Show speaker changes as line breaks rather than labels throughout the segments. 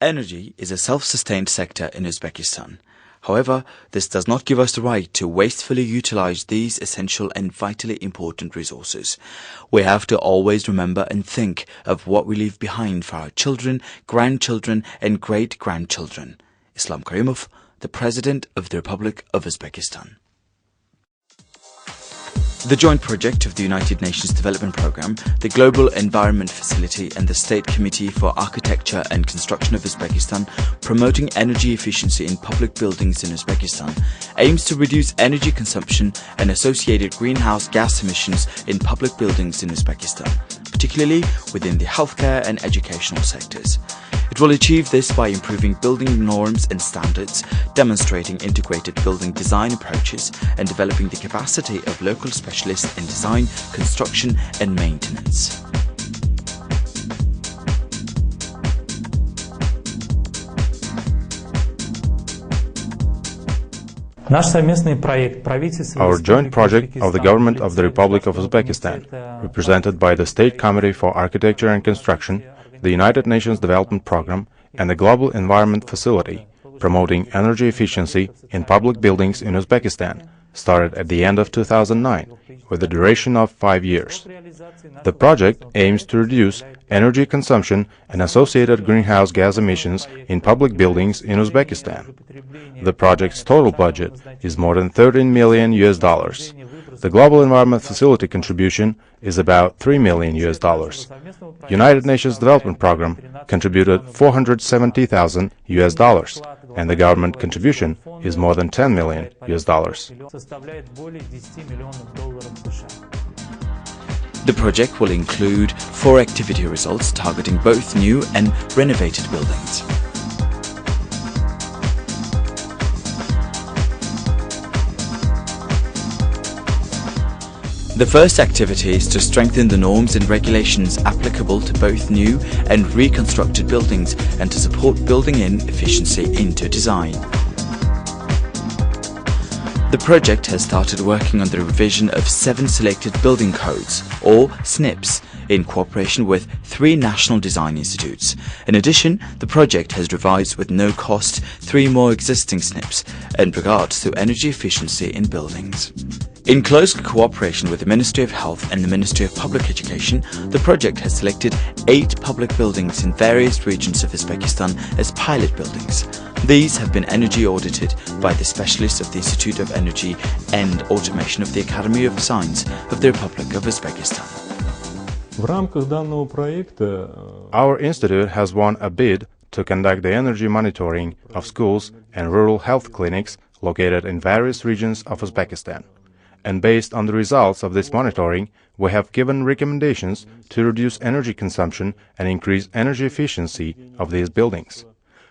Energy is a self-sustained sector in Uzbekistan. However, this does not give us the right to wastefully utilize these essential and vitally important resources. We have to always remember and think of what we leave behind for our children, grandchildren, and great-grandchildren. Islam Karimov, the President of the Republic of Uzbekistan. The joint project of the United Nations Development Programme, the Global Environment Facility and the State Committee for Architecture and Construction of Uzbekistan, promoting energy efficiency in public buildings in Uzbekistan, aims to reduce energy consumption and associated greenhouse gas emissions in public buildings in Uzbekistan, particularly within the healthcare and educational sectors. It will achieve this by improving building norms and standards, demonstrating integrated building design approaches, and developing the capacity of local specialists in design, construction, and maintenance.
Our joint project of the Government of the Republic of Uzbekistan, represented by the State Committee for Architecture and Construction, the United Nations Development Programme, and the Global Environment Facility, promoting energy efficiency in public buildings in Uzbekistan, started at the end of 2009, with a duration of 5 years. The project aims to reduce energy consumption and associated greenhouse gas emissions in public buildings in Uzbekistan. The project's total budget is more than $13 million. The Global Environment Facility contribution is about $3 million. United Nations Development Programme contributed $470,000, and the government contribution is more than $10 million.
The project will include 4 activity results targeting both new and renovated buildings. The first activity is to strengthen the norms and regulations applicable to both new and reconstructed buildings and to support building in efficiency into design. The project has started working on the revision of 7 selected building codes, or SNPs, in cooperation with 3 national design institutes. In addition, the project has revised with no cost 3 more existing SNPs in regards to energy efficiency in buildings. In close cooperation with the Ministry of Health and the Ministry of Public Education, the project has selected 8 public buildings in various regions of Uzbekistan as pilot buildings. These have been energy audited by the specialists of the Institute of Energy and Automation of the Academy of Science of the Republic of Uzbekistan.
Our institute has won a bid to conduct the energy monitoring of schools and rural health clinics located in various regions of Uzbekistan. And based on the results of this monitoring, we have given recommendations to reduce energy consumption and increase energy efficiency of these buildings.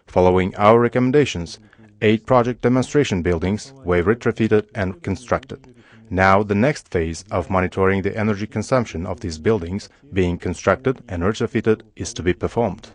Following our recommendations, 8 project demonstration buildings were retrofitted and constructed. Now the next phase of monitoring the energy consumption of these buildings being constructed and retrofitted is to be performed.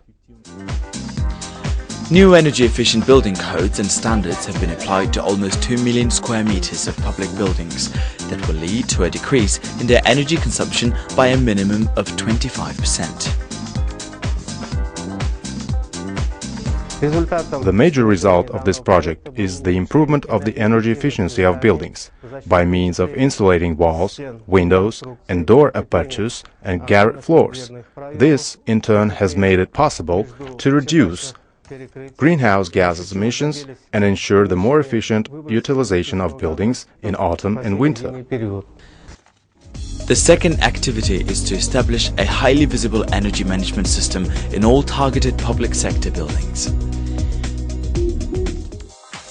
New energy-efficient building codes and standards have been applied to almost 2 million square meters of public buildings that will lead to a decrease in their energy consumption by a minimum of 25%.
The major result of this project is the improvement of the energy efficiency of buildings by means of insulating walls, windows, and door apertures and garret floors. This, in turn, has made it possible to reduce greenhouse gas emissions and ensure the more efficient utilization of buildings in autumn and winter.
The second activity is to establish a highly visible energy management system in all targeted public sector buildings.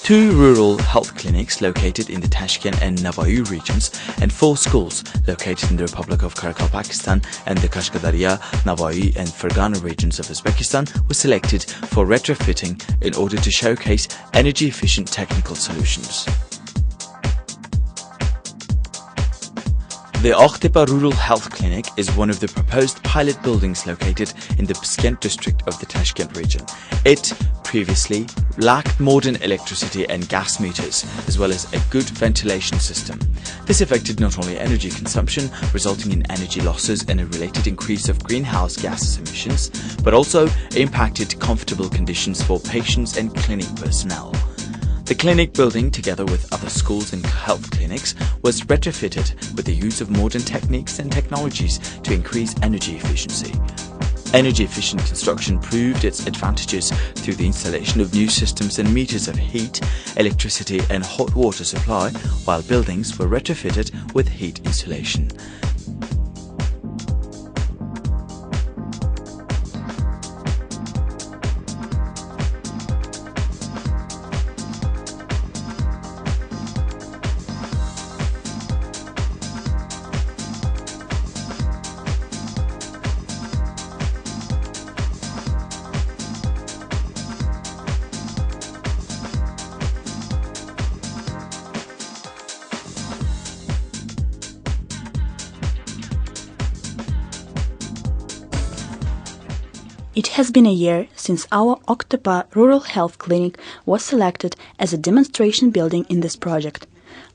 2 rural health clinics located in the Tashkent and Navoiy regions and 4 schools located in the Republic of Pakistan and the Kashgadarya, Navoiy and Fergana regions of Uzbekistan were selected for retrofitting in order to showcase energy-efficient technical solutions. The Okhtepa Rural Health Clinic is one of the proposed pilot buildings located in the Piskent district of the Tashkent region. It previously lacked modern electricity and gas meters, as well as a good ventilation system. This affected not only energy consumption, resulting in energy losses and a related increase of greenhouse gas emissions, but also impacted comfortable conditions for patients and clinic personnel. The clinic building, together with other schools and health clinics, was retrofitted with the use of modern techniques and technologies to increase energy efficiency. Energy-efficient construction proved its advantages through the installation of new systems and meters of heat, electricity and hot water supply, while buildings were retrofitted with heat insulation.
It has been a year since our Okhtepa Rural Health Clinic was selected as a demonstration building in this project.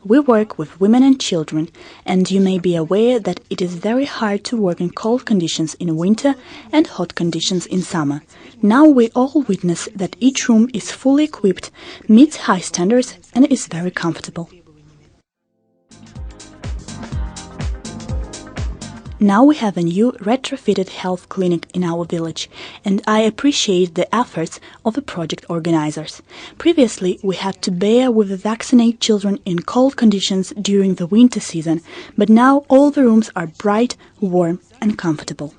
We work with women and children, and you may be aware that it is very hard to work in cold conditions in winter and hot conditions in summer. Now we all witness that each room is fully equipped, meets high standards and is very comfortable. Now we have a new retrofitted health clinic in our village, and I appreciate the efforts of the project organizers. Previously, we had to bear with the vaccinated children in cold conditions during the winter season, but now all the rooms are bright, warm and comfortable.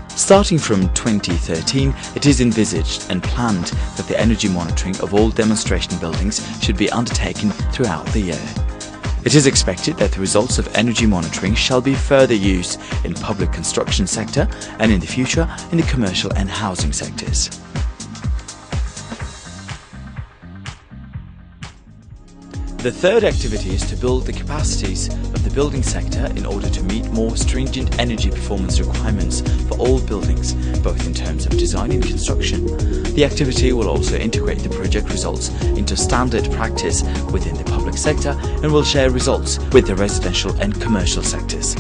Starting from 2013, it is envisaged and planned that the energy monitoring of all demonstration buildings should be undertaken throughout the year. It is expected that the results of energy monitoring shall be further used in public construction sector and in the future in the commercial and housing sectors. The third activity is to build the capacities of the building sector in order to meet more stringent energy performance requirements for all buildings, both in terms of design and construction. The activity will also integrate the project results into standard practice within the public sector and will share results with the residential and commercial sectors.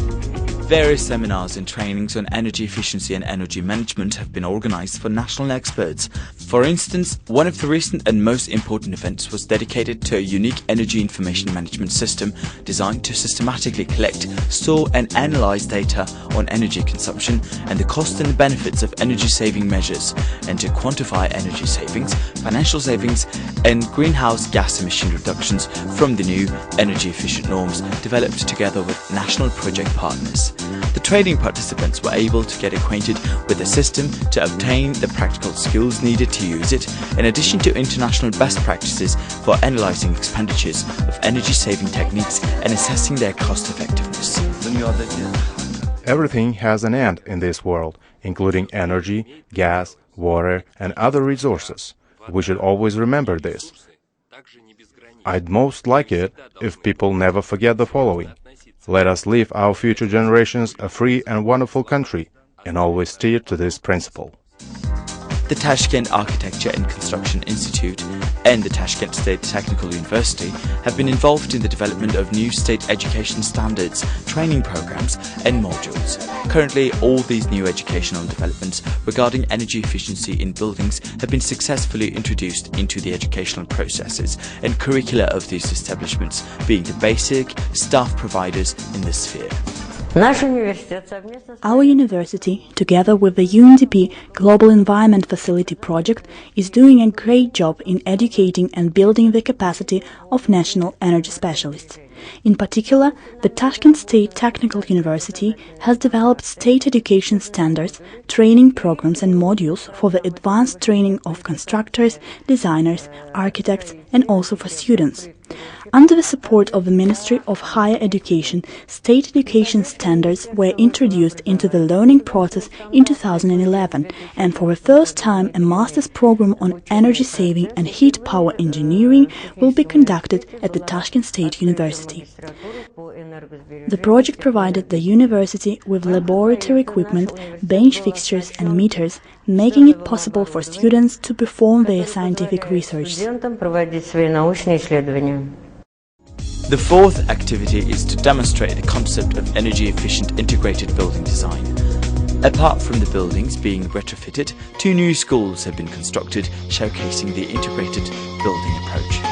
Various seminars and trainings on energy efficiency and energy management have been organized for national experts. For instance, one of the recent and most important events was dedicated to a unique energy information management system designed to systematically collect, store and analyze data on energy consumption and the costs and benefits of energy-saving measures, and to quantify energy savings, financial savings and greenhouse gas emission reductions from the new energy-efficient norms developed together with national project partners. The training participants were able to get acquainted with the system to obtain the practical skills needed to use it, in addition to international best practices for analyzing expenditures of energy-saving techniques and assessing their cost-effectiveness.
Everything has an end in this world, including energy, gas, water and other resources. We should always remember this. I'd most like it if people never forget the following. Let us leave our future generations a free and wonderful country and always steer to this principle.
The Tashkent Architecture and Construction Institute and the Tashkent State Technical University have been involved in the development of new state education standards, training programs and modules. Currently, all these new educational developments regarding energy efficiency in buildings have been successfully introduced into the educational processes and curricula of these establishments, being the basic staff providers in this sphere.
Our university, together with the UNDP Global Environment Facility project, is doing a great job in educating and building the capacity of national energy specialists. In particular, the Tashkent State Technical University has developed state education standards, training programs and modules for the advanced training of constructors, designers, architects and also for students. Under the support of the Ministry of Higher Education, state education standards were introduced into the learning process in 2011, and for the first time a master's program on energy saving and heat power engineering will be conducted at the Tashkent State University. University. The project provided the university with laboratory equipment, bench fixtures and meters, making it possible for students to perform their scientific research.
The fourth activity is to demonstrate the concept of energy-efficient integrated building design. Apart from the buildings being retrofitted, 2 new schools have been constructed, showcasing the integrated building approach.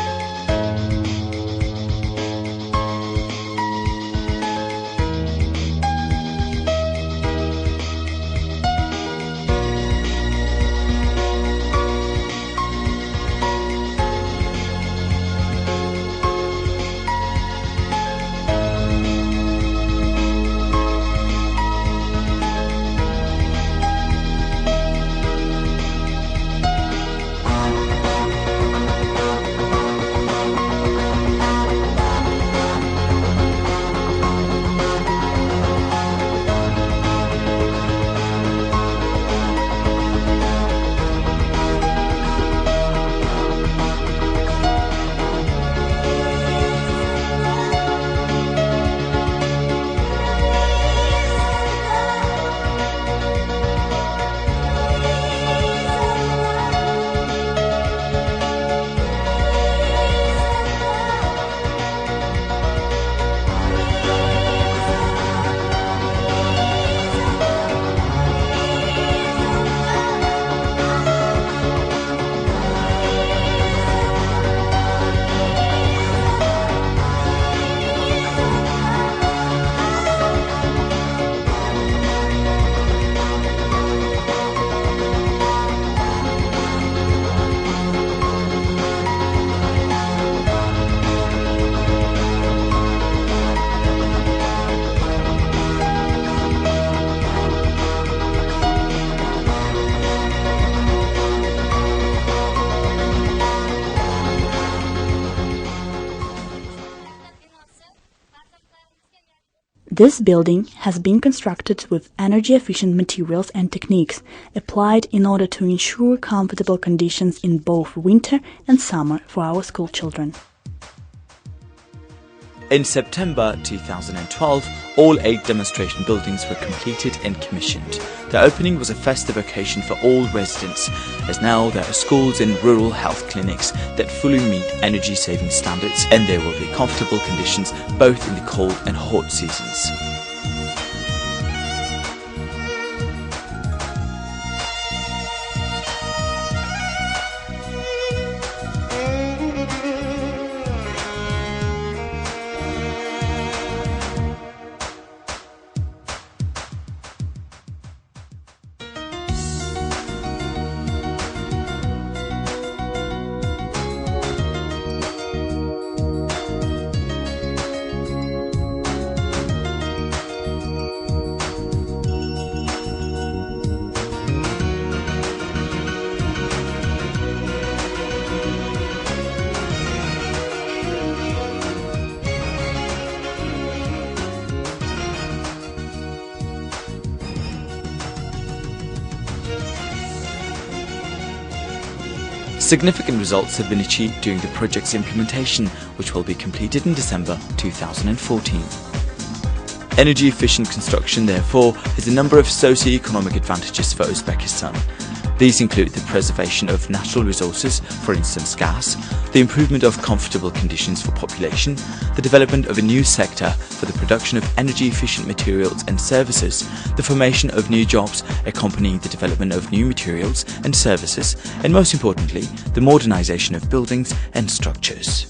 This building has been constructed with energy-efficient materials and techniques applied in order to ensure comfortable conditions in both winter and summer for our school children.
In September 2012, all 8 demonstration buildings were completed and commissioned. The opening was a festive occasion for all residents, as now there are schools and rural health clinics that fully meet energy-saving standards, and there will be comfortable conditions both in the cold and hot seasons. Significant results have been achieved during the project's implementation, which will be completed in December 2014. Energy-efficient construction, therefore, has a number of socio-economic advantages for Uzbekistan. These include the preservation of natural resources, for instance gas, the improvement of comfortable conditions for population, the development of a new sector for the production of energy-efficient materials and services, the formation of new jobs accompanying the development of new materials and services, and most importantly, the modernization of buildings and structures.